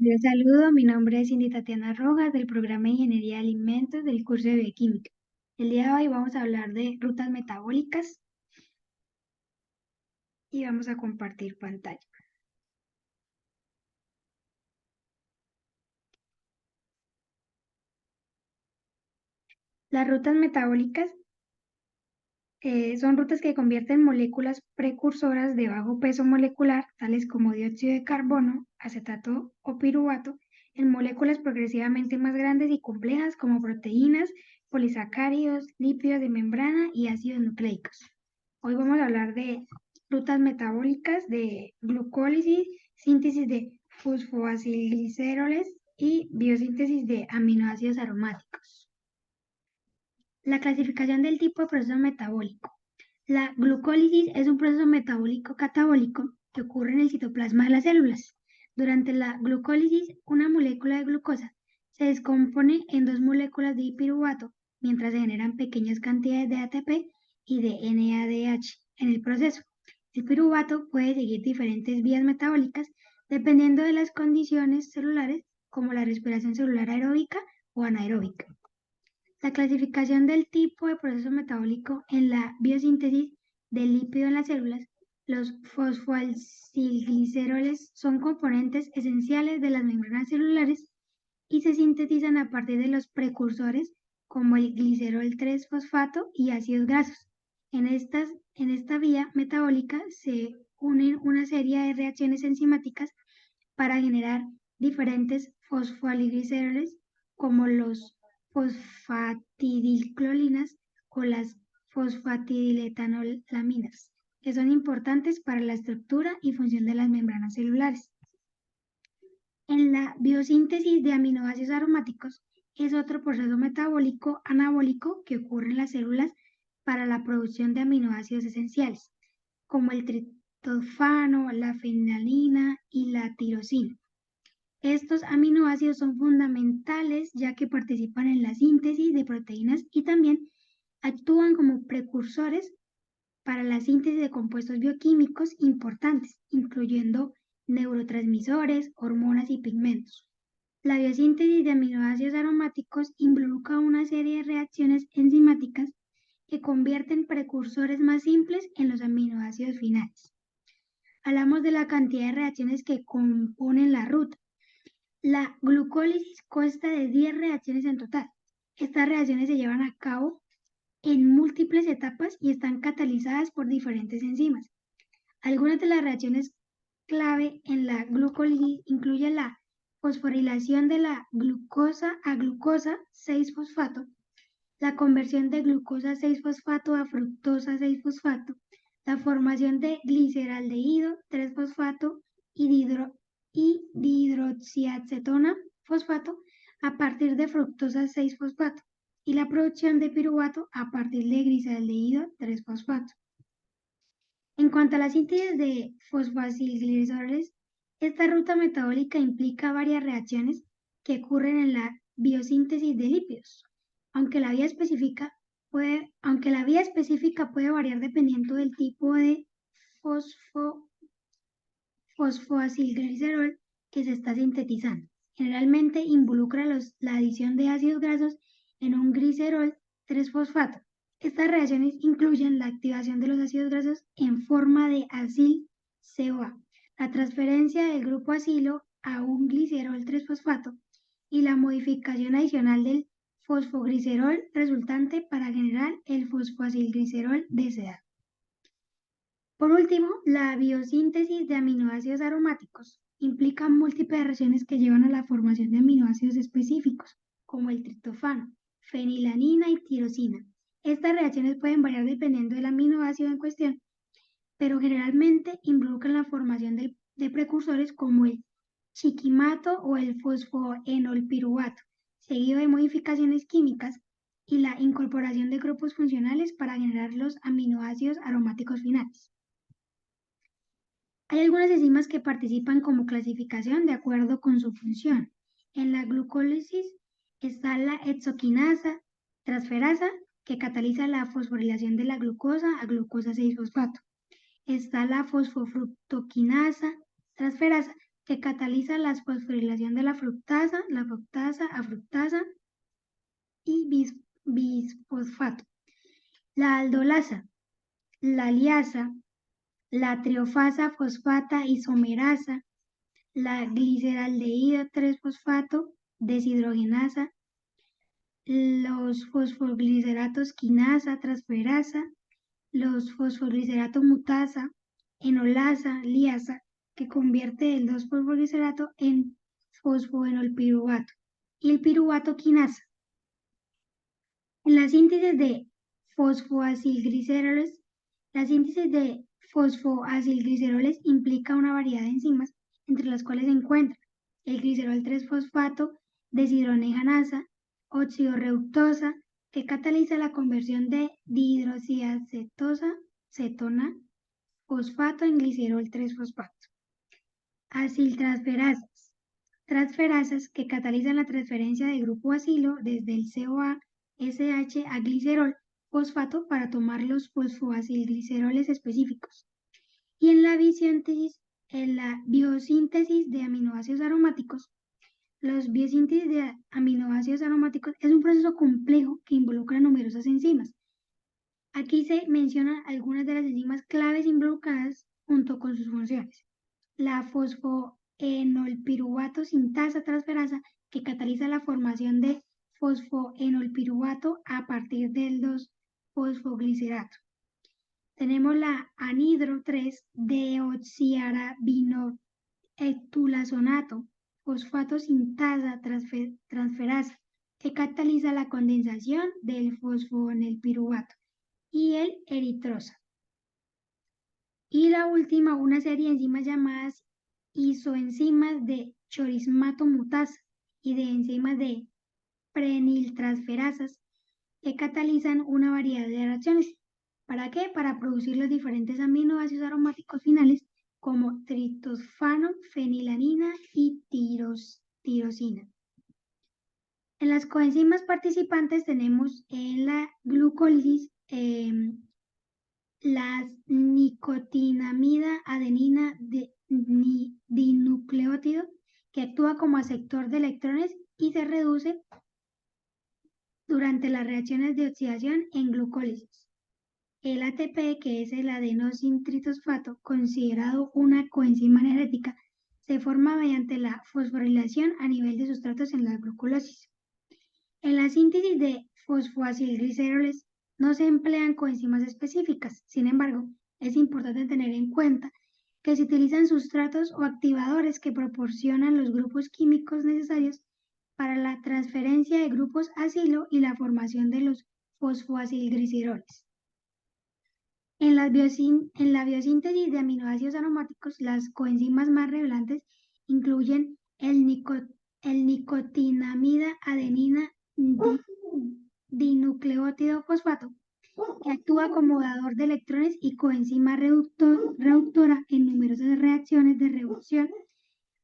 Yo saludo, mi nombre es Cindy Tatiana Rojas del programa de Ingeniería de Alimentos del curso de Bioquímica. El día de hoy vamos a hablar de rutas metabólicas y vamos a compartir pantalla. Las rutas metabólicas son rutas que convierten moléculas precursoras de bajo peso molecular, tales como dióxido de carbono, acetato o piruvato, en moléculas progresivamente más grandes y complejas como proteínas, polisacáridos, lípidos de membrana y ácidos nucleicos. Hoy vamos a hablar de rutas metabólicas de glucólisis, síntesis de fosfoacilgliceroles y biosíntesis de aminoácidos aromáticos. La clasificación del tipo de proceso metabólico. La glucólisis es un proceso metabólico catabólico que ocurre en el citoplasma de las células. Durante la glucólisis, una molécula de glucosa se descompone en dos moléculas de piruvato, mientras se generan pequeñas cantidades de ATP y de NADH en el proceso. El piruvato puede seguir diferentes vías metabólicas dependiendo de las condiciones celulares, como la respiración celular aeróbica o anaeróbica. La clasificación del tipo de proceso metabólico en la biosíntesis del lípido en las células. Los fosfoacilgliceroles son componentes esenciales de las membranas celulares y se sintetizan a partir de los precursores como el glicerol 3-fosfato y ácidos grasos. En esta vía metabólica se unen una serie de reacciones enzimáticas para generar diferentes fosfogliceroles como los fosfatidilclolinas o las fosfatidiletolanaminas, que son importantes para la estructura y función de las membranas celulares. En la biosíntesis de aminoácidos aromáticos es otro proceso metabólico anabólico que ocurre en las células para la producción de aminoácidos esenciales, como el triptófano, la fenilalanina y la tirosina. Estos aminoácidos son fundamentales ya que participan en la síntesis de proteínas y también actúan como precursores para la síntesis de compuestos bioquímicos importantes, incluyendo neurotransmisores, hormonas y pigmentos. La biosíntesis de aminoácidos aromáticos involucra una serie de reacciones enzimáticas que convierten precursores más simples en los aminoácidos finales. Hablamos de la cantidad de reacciones que componen la ruta. La glucólisis consta de 10 reacciones en total. Estas reacciones se llevan a cabo en múltiples etapas y están catalizadas por diferentes enzimas. Algunas de las reacciones clave en la glucólisis incluyen la fosforilación de la glucosa a glucosa 6-fosfato, la conversión de glucosa 6-fosfato a fructosa 6-fosfato, la formación de gliceraldehído 3-fosfato y dihidroxiacetona fosfato a partir de fructosa 6-fosfato y la producción de piruvato a partir de gliceraldehído 3-fosfato. En cuanto a la síntesis de fosfoacilgliceroles, esta ruta metabólica implica varias reacciones que ocurren en la biosíntesis de lípidos, aunque la vía específica puede variar dependiendo del tipo de fosfoacilglicerol que se está sintetizando. Generalmente involucra la adición de ácidos grasos en un glicerol 3-fosfato. Estas reacciones incluyen la activación de los ácidos grasos en forma de acil-CoA, la transferencia del grupo acilo a un glicerol 3-fosfato y la modificación adicional del fosfoglicerol resultante para generar el fosfoacilglicerol deseado. Por último, la biosíntesis de aminoácidos aromáticos implica múltiples reacciones que llevan a la formación de aminoácidos específicos, como el triptófano, fenilalanina y tirosina. Estas reacciones pueden variar dependiendo del aminoácido en cuestión, pero generalmente involucran la formación de precursores como el chiquimato o el fosfoenolpiruvato, seguido de modificaciones químicas y la incorporación de grupos funcionales para generar los aminoácidos aromáticos finales. Hay algunas enzimas que participan como clasificación de acuerdo con su función. En la glucólisis está la hexoquinasa transferasa, que cataliza la fosforilación de la glucosa a glucosa 6-fosfato. Está la fosfofructoquinasa transferasa, que cataliza la fosforilación de la fructasa a fructasa y bisfosfato. La aldolasa, la liasa, la triofasa fosfata isomerasa, la gliceraldehído 3-fosfato deshidrogenasa, los fosfogliceratos quinasa transferasa, los fosfoglicerato mutasa, enolasa, liasa, que convierte el 2-fosfoglicerato en fosfoenolpiruvato, y el piruvato quinasa. En la síntesis de fosfoacilgliceroles, la síntesis de fosfoacilgliceroles implica una variedad de enzimas, entre las cuales se encuentran el glicerol 3-fosfato deshidrogenasa, oxidorreductasa, que cataliza la conversión de dihidroxiacetosa, cetona, fosfato en glicerol 3-fosfato. Aciltransferasas, transferasas que catalizan la transferencia de grupo acilo desde el CoA SH a glicerol fosfato para tomar los fosfoacilgliceroles específicos. Y en la biosíntesis de aminoácidos aromáticos, los biosíntesis de aminoácidos aromáticos es un proceso complejo que involucra numerosas enzimas. Aquí se mencionan algunas de las enzimas claves involucradas junto con sus funciones. La fosfoenolpiruvato sintasa transferasa, que cataliza la formación de fosfoenolpiruvato a partir del 2-fosfoglicerato. Tenemos la anhidro 3-deoxiarabinoetulazonato, fosfato sintasa transferasa, que cataliza la condensación del fosfoenolpiruvato, y el eritrosa. Y la última, una serie de enzimas llamadas isoenzimas de chorismato mutasa y de enzimas de preniltransferasas, que catalizan una variedad de reacciones. ¿Para qué? Para producir los diferentes aminoácidos aromáticos finales como tritosfano, fenilanina y tirosina. En las coenzimas participantes tenemos en la glucólisis las nicotinamida adenina dinucleótido, que actúa como aceptor de electrones y se reduce durante las reacciones de oxidación en glucólisis. El ATP, que es el adenosintritosfato, considerado una coenzima energética, se forma mediante la fosforilación a nivel de sustratos en la glucólisis. En la síntesis de fosfoacilgliceroles no se emplean coenzimas específicas. Sin embargo, es importante tener en cuenta que se utilizan sustratos o activadores que proporcionan los grupos químicos necesarios para la transferencia de grupos acilo y la formación de los fosfoacilgliceroles. En la biosíntesis de aminoácidos aromáticos, las coenzimas más relevantes incluyen el nicotinamida adenina dinucleótido fosfato, que actúa como dador de electrones y coenzima reductora en numerosas reacciones de reducción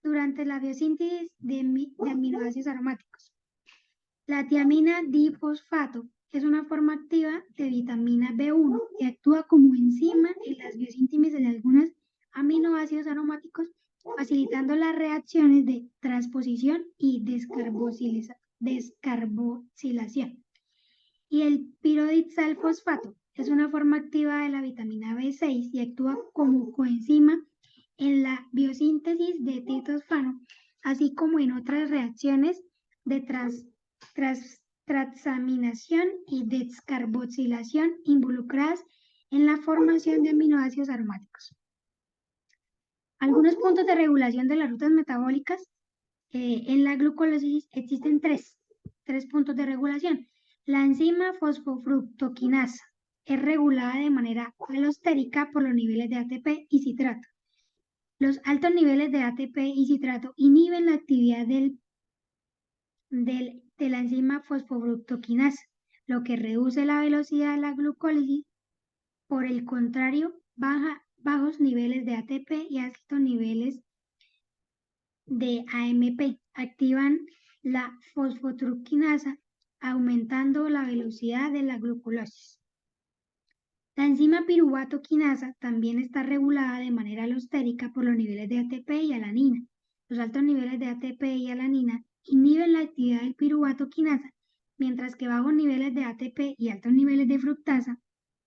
durante la biosíntesis de aminoácidos aromáticos. La tiamina difosfato es una forma activa de vitamina B1 que actúa como enzima en las biosíntesis de algunos aminoácidos aromáticos, facilitando las reacciones de transposición y descarboxilación. Y el piroxidalfosfato es una forma activa de la vitamina B6 y actúa como coenzima en la biosíntesis de triptófano, así como en otras reacciones de transaminación y descarboxilación involucradas en la formación de aminoácidos aromáticos. Algunos puntos de regulación de las rutas metabólicas. En la glucólisis existen tres puntos de regulación. La enzima fosfofructoquinasa es regulada de manera alostérica por los niveles de ATP y citrato. Los altos niveles de ATP y citrato inhiben la actividad de la enzima fosfofructoquinasa, lo que reduce la velocidad de la glucólisis. Por el contrario, bajos niveles de ATP y altos niveles de AMP activan la fosfotructinasa, aumentando la velocidad de la glucólisis. La enzima piruvato quinasa también está regulada de manera alostérica por los niveles de ATP y alanina, Los altos niveles de ATP y alanina inhiben la actividad del piruvato quinasa, mientras que bajos niveles de ATP y altos niveles de fructasa,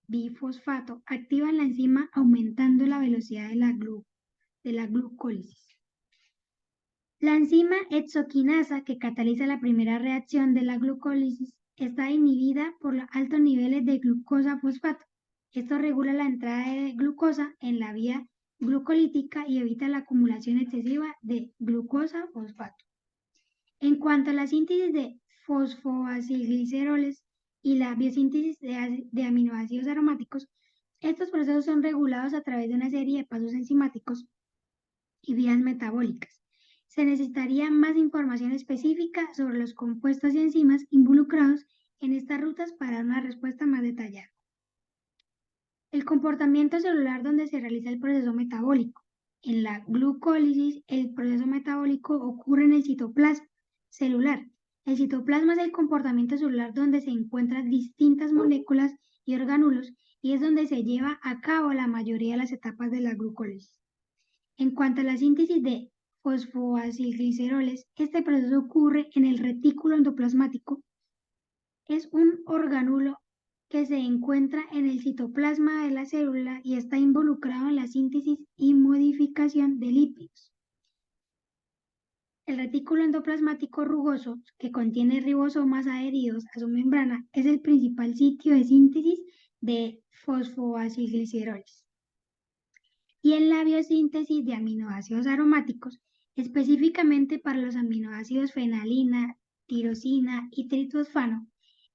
bifosfato, activan la enzima aumentando la velocidad de la glucólisis. La enzima hexoquinasa que cataliza la primera reacción de la glucólisis está inhibida por los altos niveles de glucosa-fosfato. Esto regula la entrada de glucosa en la vía glucolítica y evita la acumulación excesiva de glucosa-fosfato. En cuanto a la síntesis de fosfoacilgliceroles y la biosíntesis de aminoácidos aromáticos, estos procesos son regulados a través de una serie de pasos enzimáticos y vías metabólicas. Se necesitaría más información específica sobre los compuestos y enzimas involucrados en estas rutas para dar una respuesta más detallada. El comportamiento celular donde se realiza el proceso metabólico. En la glucólisis, el proceso metabólico ocurre en el citoplasma celular. El citoplasma es el comportamiento celular donde se encuentran distintas moléculas y orgánulos y es donde se lleva a cabo la mayoría de las etapas de la glucólisis. En cuanto a la síntesis de fosfoacilgliceroles, este proceso ocurre en el retículo endoplasmático. Es un orgánulo que se encuentra en el citoplasma de la célula y está involucrado en la síntesis y modificación de lípidos. El retículo endoplasmático rugoso, que contiene ribosomas adheridos a su membrana, es el principal sitio de síntesis de fosfoacilgliceroles. Y en la biosíntesis de aminoácidos aromáticos, específicamente para los aminoácidos fenalina, tirosina y tritosfano,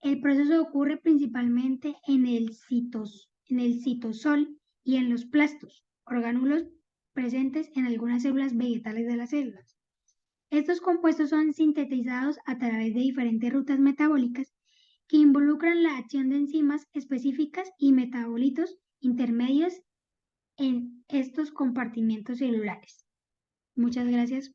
el proceso ocurre principalmente en el citosol y en los plastos, orgánulos presentes en algunas células vegetales de las células. Estos compuestos son sintetizados a través de diferentes rutas metabólicas que involucran la acción de enzimas específicas y metabolitos intermedios en estos compartimientos celulares. Muchas gracias.